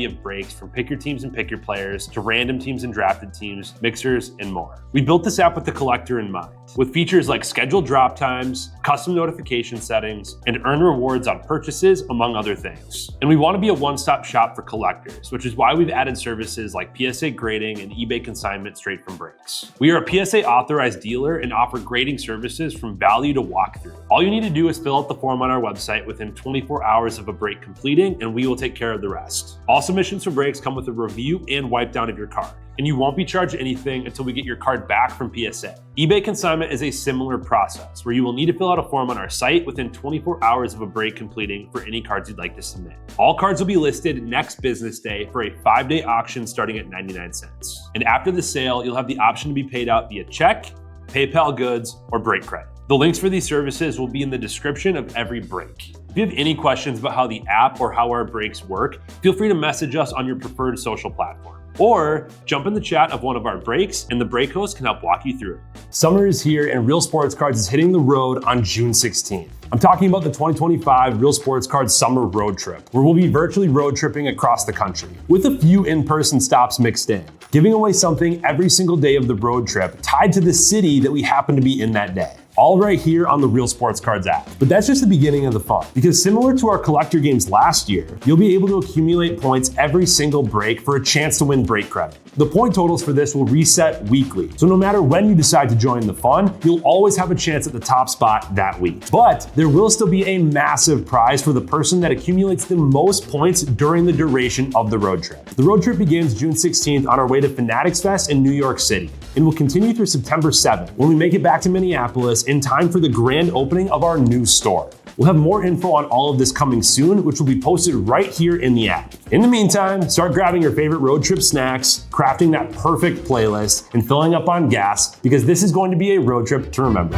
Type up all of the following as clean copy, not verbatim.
variety of breaks from pick your teams and pick your players to random teams and drafted teams, mixers, and more. We built this app with the collector in mind, with features like scheduled drop times, custom notification settings, and earn rewards on purchases, among other things. And we want to be a one-stop shop for collectors, which is why we've added services like PSA grading and eBay consignment straight from breaks. We are a PSA authorized dealer and offer grading services from value to walkthrough. All you need to do is fill out the form on our website within 24 hours of a break completing, and we will take care of the rest. All submissions for breaks come with a review and wipe down of your card, and you won't be charged anything until we get your card back from PSA. eBay consignment is a similar process where you will need to fill out a form on our site within 24 hours of a break completing for any cards you'd like to submit. All cards will be listed next business day for a 5-day auction starting at 99 cents. And after the sale, you'll have the option to be paid out via check, PayPal goods, or break credit. The links for these services will be in the description of every break. If you have any questions about how the app or how our breaks work, feel free to message us on your preferred social platform. Or jump in the chat of one of our breaks and the break host can help walk you through it. Summer is here and Real Sports Cards is hitting the road on June 16th. I'm talking about the 2025 Real Sports Cards Summer Road Trip, where we'll be virtually road tripping across the country, with a few in-person stops mixed in, giving away something every single day of the road trip tied to the city that we happen to be in that day. All right here on the Real Sports Cards app. But that's just the beginning of the fun, because similar to our collector games last year, you'll be able to accumulate points every single break for a chance to win break credit. The point totals for this will reset weekly, so no matter when you decide to join the fun, you'll always have a chance at the top spot that week. But there will still be a massive prize for the person that accumulates the most points during the duration of the road trip. The road trip begins June 16th on our way to Fanatics Fest in New York City, and will continue through September 7th when we make it back to Minneapolis in time for the grand opening of our new store. We'll have more info on all of this coming soon, which will be posted right here in the app. In the meantime, start grabbing your favorite road trip snacks, crafting that perfect playlist, and filling up on gas, because this is going to be a road trip to remember.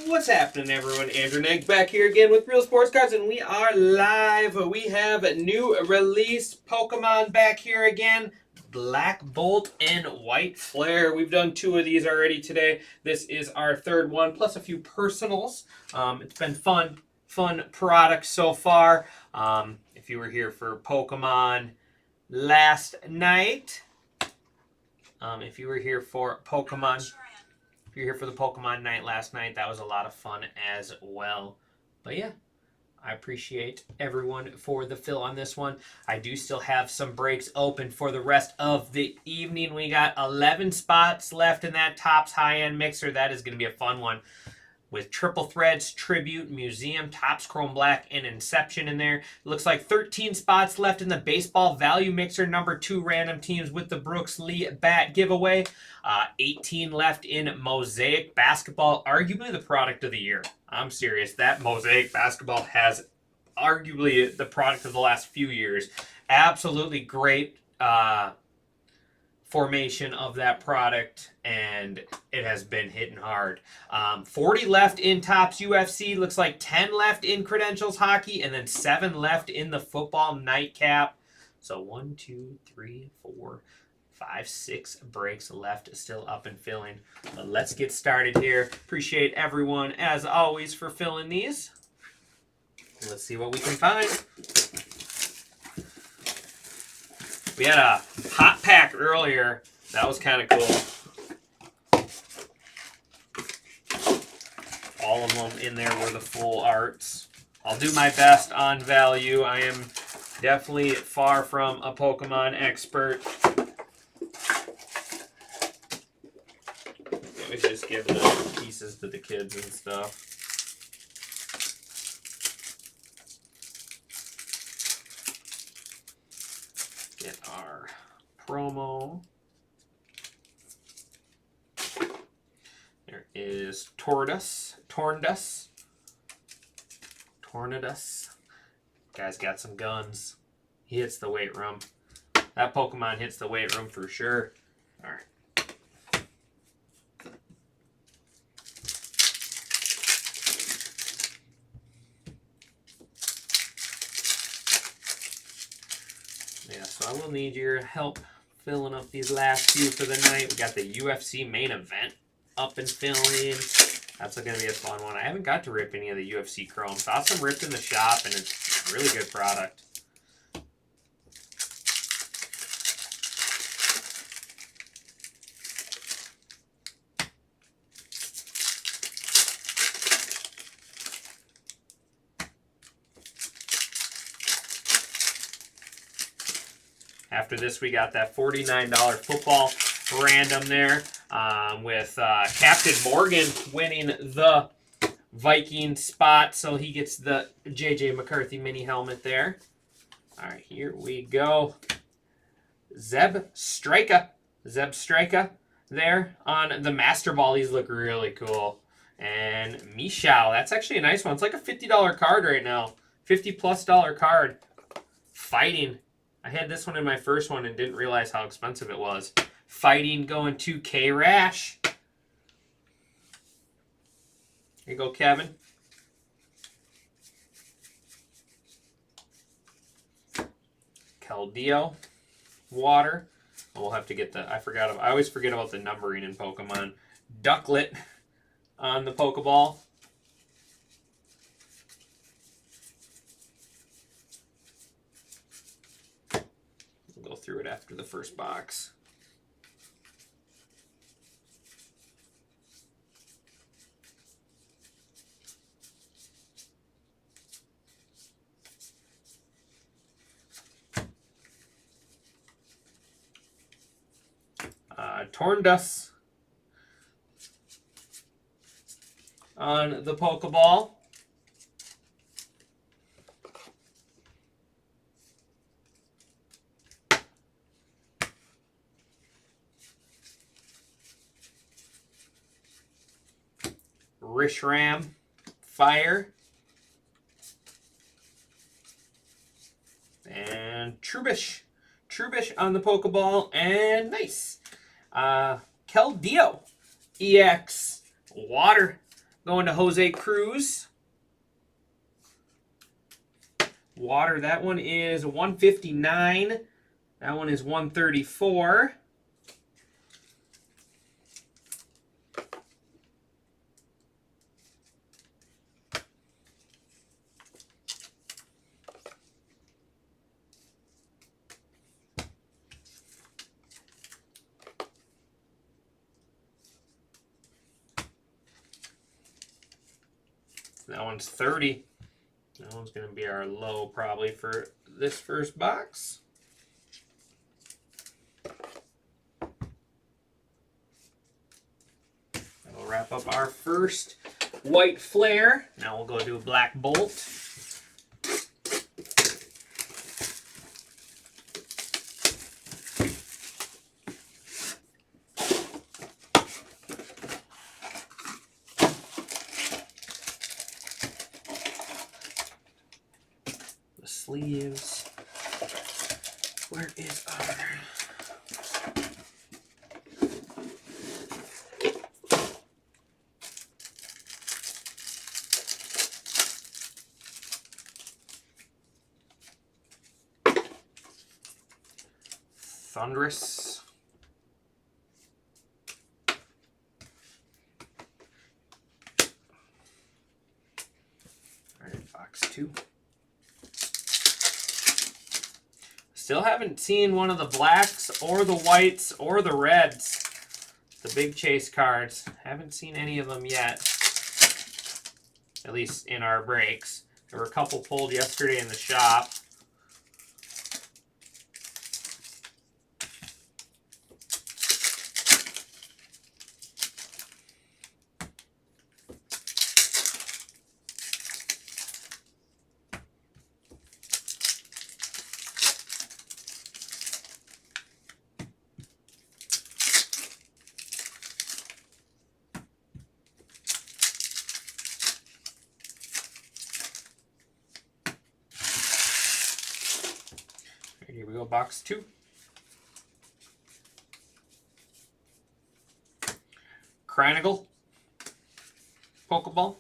What's happening, everyone? Andrew Neg back here again with Real Sports Cards, and we are live. We have a new release Pokemon back here again. Black Bolt and White Flare. We've done 2 of these already today. This is our 3rd one, plus a few personals. It's been fun product so far. If you were here for Pokemon last night, if you were here for Pokemon... If you're here for the Pokemon night last night, that was a lot of fun as well. But yeah, I appreciate everyone for the fill on this one. I do still have some breaks open for the rest of the evening. We got 11 spots left in that Topps high-end mixer. That is going to be a fun one, with Triple Threads, Tribute, Museum, Topps Chrome Black, and Inception in there. It looks like 13 spots left in the Baseball Value Mixer, number 2 random teams with the Brooks Lee bat giveaway. 18 left in Mosaic Basketball, arguably the product of the year. I'm serious. That Mosaic Basketball has arguably the product of the last few years. Absolutely great formation of that product, and it has been hitting hard. 40 left in Topps UFC, looks like 10 left in Credentials Hockey, and then 7 left in the Football Nightcap. So 1, 2, 3, 4, 5, 6 breaks left, still up and filling. But let's get started here. Appreciate everyone, as always, for filling these. Let's see what we can find. We had a hot pack earlier. That was kind of cool. All of them in there were the full arts. I'll do my best on value. I am definitely far from a Pokemon expert. We just give the pieces to the kids and stuff. Get our promo. is Tornadus. Guy's got some guns. He hits the weight room. That Pokemon hits the weight room for sure. All right. Yeah, so I will need your help filling up these last few for the night. We got the UFC main event up and filling. That's going to be a fun one. I haven't got to rip any of the UFC Chrome. Saw some ripped in the shop, and it's a really good product. After this, we got that $49 football random there with Captain Morgan winning the Viking spot. So he gets the J.J. McCarthy mini helmet there. All right, here we go. Zeb Strika there on the Master Ball. These look really cool. And Michal, that's actually a nice one. It's like a $50 card right now. $50+ card. Fighting. I had this one in my first one and didn't realize how expensive it was. Fighting going to K-Rash. Here you go, Kevin. Keldeo. Water. We'll have to get the... I always forget about the numbering in Pokemon. Ducklet on the Pokeball. We'll go through it after the first box. Tornadus on the Pokeball. Rishram, Fire. And Trubbish on the Pokeball, and nice. Keldeo, EX, Water, going to Jose Cruz. Water, that one is 159. That one is 134. That one's 30. That one's going to be our low probably for this first box. That'll wrap up our first white flare. Now we'll go do a black bolt. Sleeves. Where is our... Thundurus. All right, box 2. Still haven't seen one of the blacks or the whites or the reds. The big chase cards. Haven't seen any of them yet. At least in our breaks. There were a couple pulled yesterday in the shop. box 2. Cranigal. Pokeball.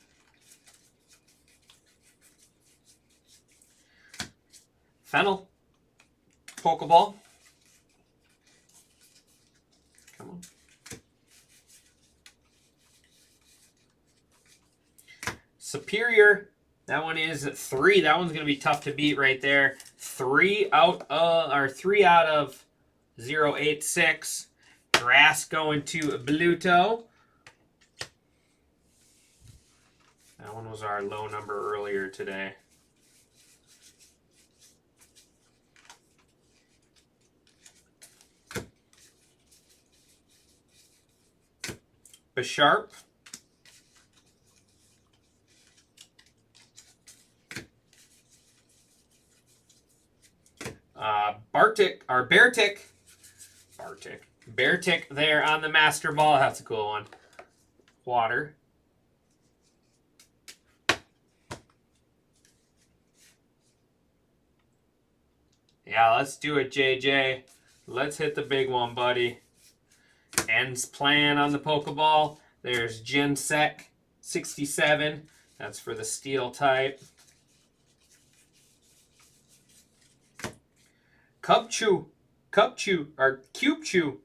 Fennel. Pokeball. Come on. Superior. That one is 3. That one's going to be tough to beat right there. 3 out of 086. Grass going to Bluto. That one was our low number earlier today. Bisharp. Bartik, or Beartic. Beartic there on the Master Ball. That's a cool one. Water. Yeah, let's do it, JJ. Let's hit the big one, buddy. Ends plan on the Pokeball. There's Gensec 67. That's for the Steel type. Cubchoo, or Cubechew.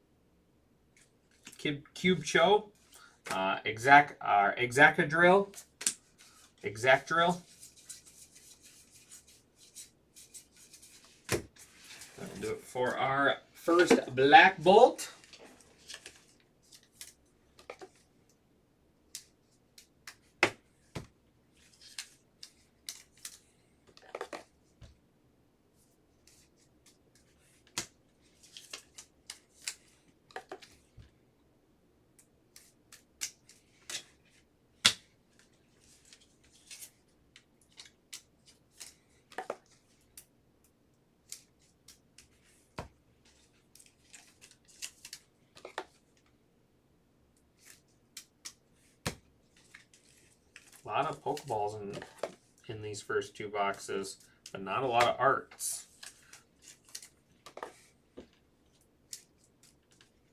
Cubecho. Exactadrill. That'll do it for our first Black Bolt. A lot of Pokeballs in these first 2 boxes, but not a lot of arts.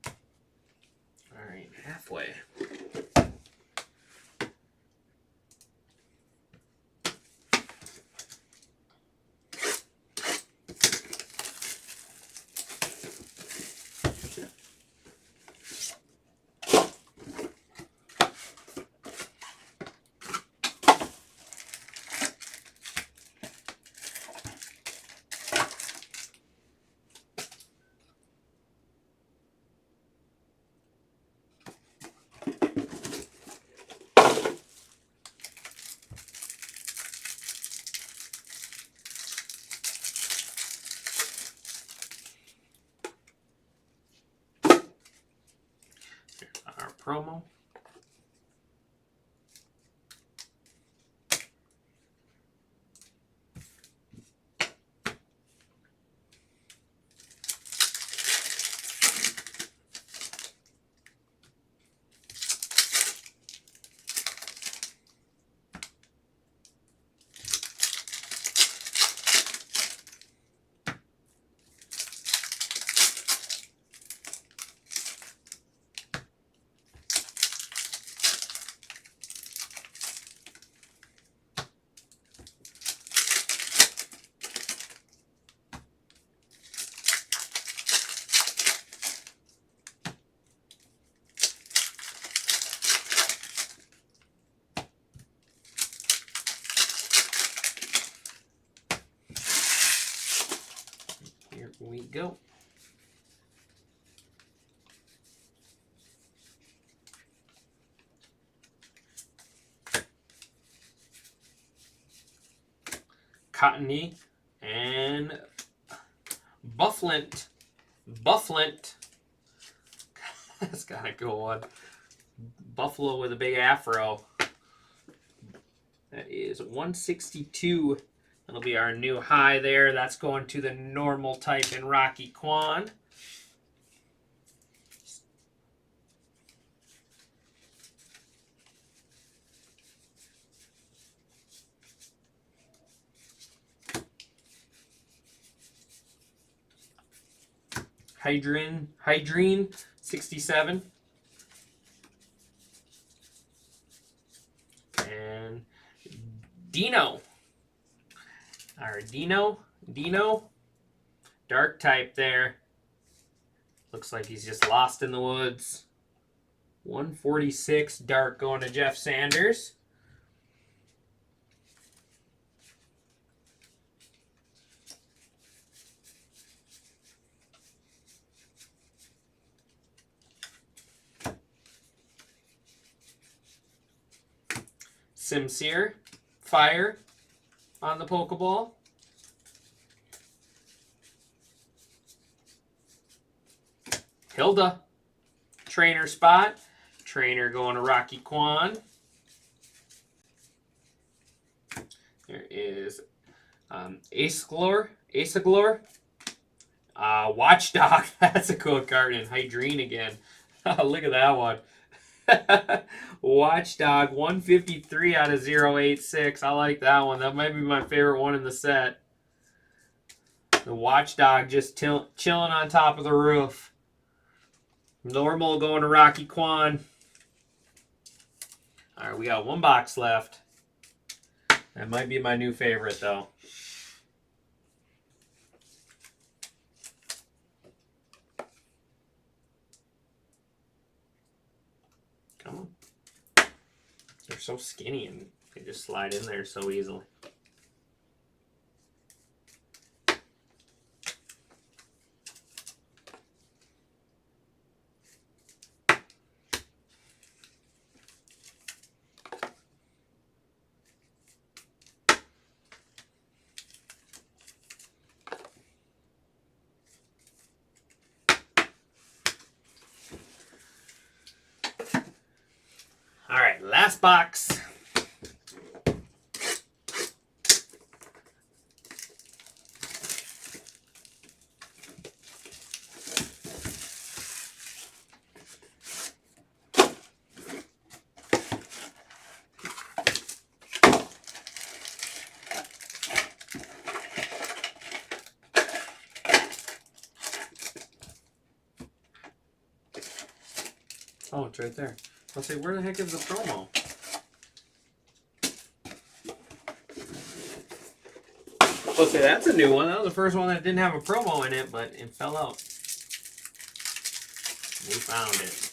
All right, halfway. Our promo. Here we go. Cottony and Bufflint. That's gotta go on. Buffalo with a big afro. That is 162. That'll be our new high there. That's going to the normal type in Rocky Quan. Hydrine 67. And Dino. Our Dino. Dark type there. Looks like he's just lost in the woods. 146 dark going to Jeff Sanders. Sincere, fire on the Pokeball. Hilda, trainer spot. Trainer going to Rocky Kwan. There is Acelor. Watchdog. That's a cool card in Hydrine again. Look at that one. Watchdog 153 out of 086. I like that one. That might be my favorite one in the set. The Watchdog just chilling on top of the roof. Normal going to Rocky Kwan. All right, we got one box left. That might be my new favorite, though. Come on. They're so skinny and they just slide in there so easily. All right, last box. Oh, it's right there. I'll say, where the heck is the promo? I'll say, that's a new one. That was the first one that didn't have a promo in it, but it fell out. We found it.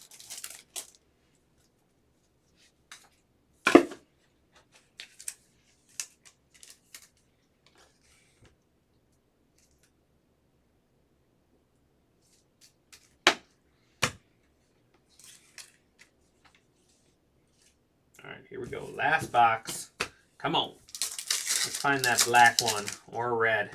All right, here we go. Last box. Come on. Let's find that black one or red.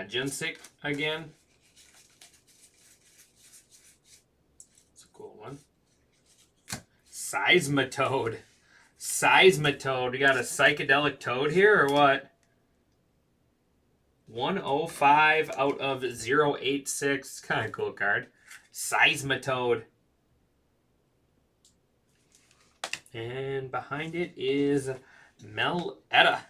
Jinsik again. It's a cool one. Seismitoad. We got a psychedelic toad here or what? 105 out of 086. Kind of cool card. Seismitoad. And behind it is Meletta.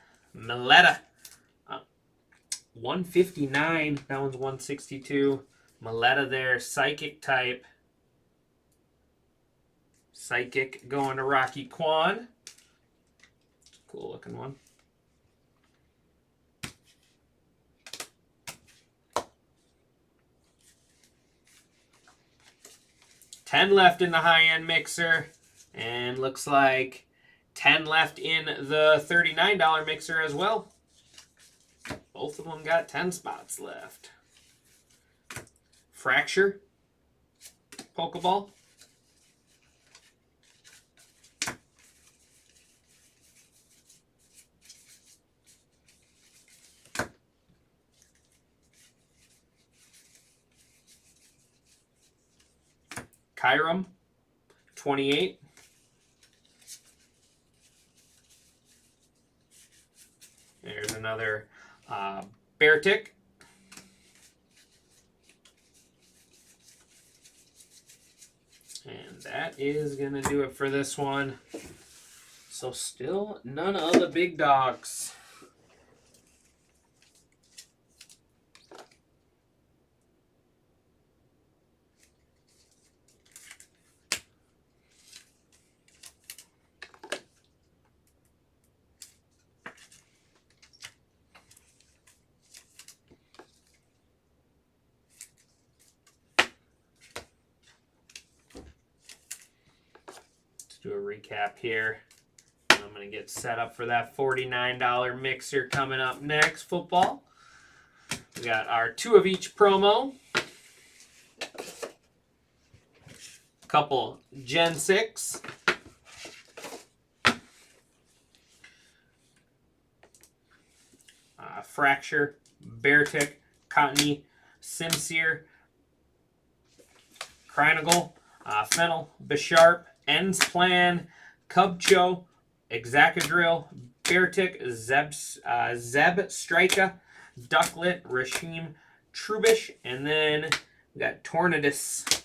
159. That one's 162. Meletta there. Psychic type. Psychic going to Rocky Kwan. Cool looking one. 10 left in the high-end mixer. And looks like 10 left in the $39 mixer as well. Both of them got 10 spots left. Fracture. Pokeball. Kyurem, 28. There's another Beartic. And that is going to do it for this one. So still none of the big dogs. Do a recap here. I'm going to get set up for that $49 mixer coming up next. Football. We got our 2 of each promo. Couple Gen 6. Fracture, Beartic, Cottony, Simsear, Krynagle, Fennel, Bisharp, Ends Plan, Cubcho, Exacadrill, Beartic, Zeb Strika, Ducklet, Rashim, Trubbish, and then we got Tornadus.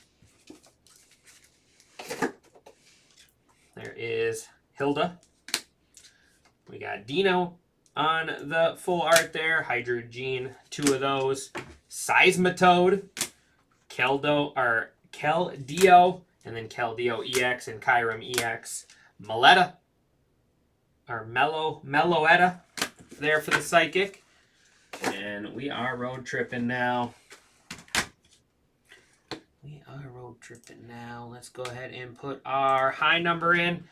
There is Hilda. We got Dino on the full art there. Hydrogen, 2 of those. Seismitoad, Keldeo, and then Keldeo EX and Kyurem EX. Meloetta there for the Psychic. And we are road tripping now. Let's go ahead and put our high number in.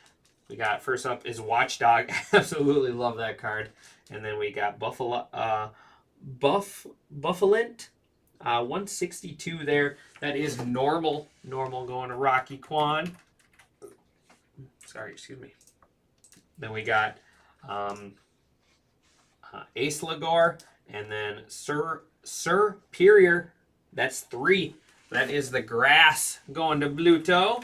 We got, first up is Watchdog. Absolutely love that card. And then we got Buffalint. 162 there. That is normal. Normal going to Rocky Quan. Sorry, excuse me. Then we got Ace Lagor. And then Superior. That's 3. That is the grass going to Bluto.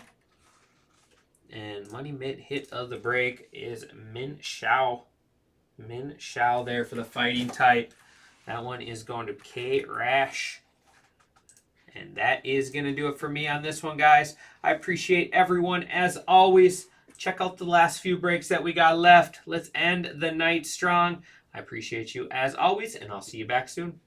And Money Mitt hit of the break is Min Shao. Min Shao there for the fighting type. That one is going to K Rash. And that is going to do it for me on this one, guys. I appreciate everyone as always. Check out the last few breaks that we got left. Let's end the night strong. I appreciate you as always, and I'll see you back soon.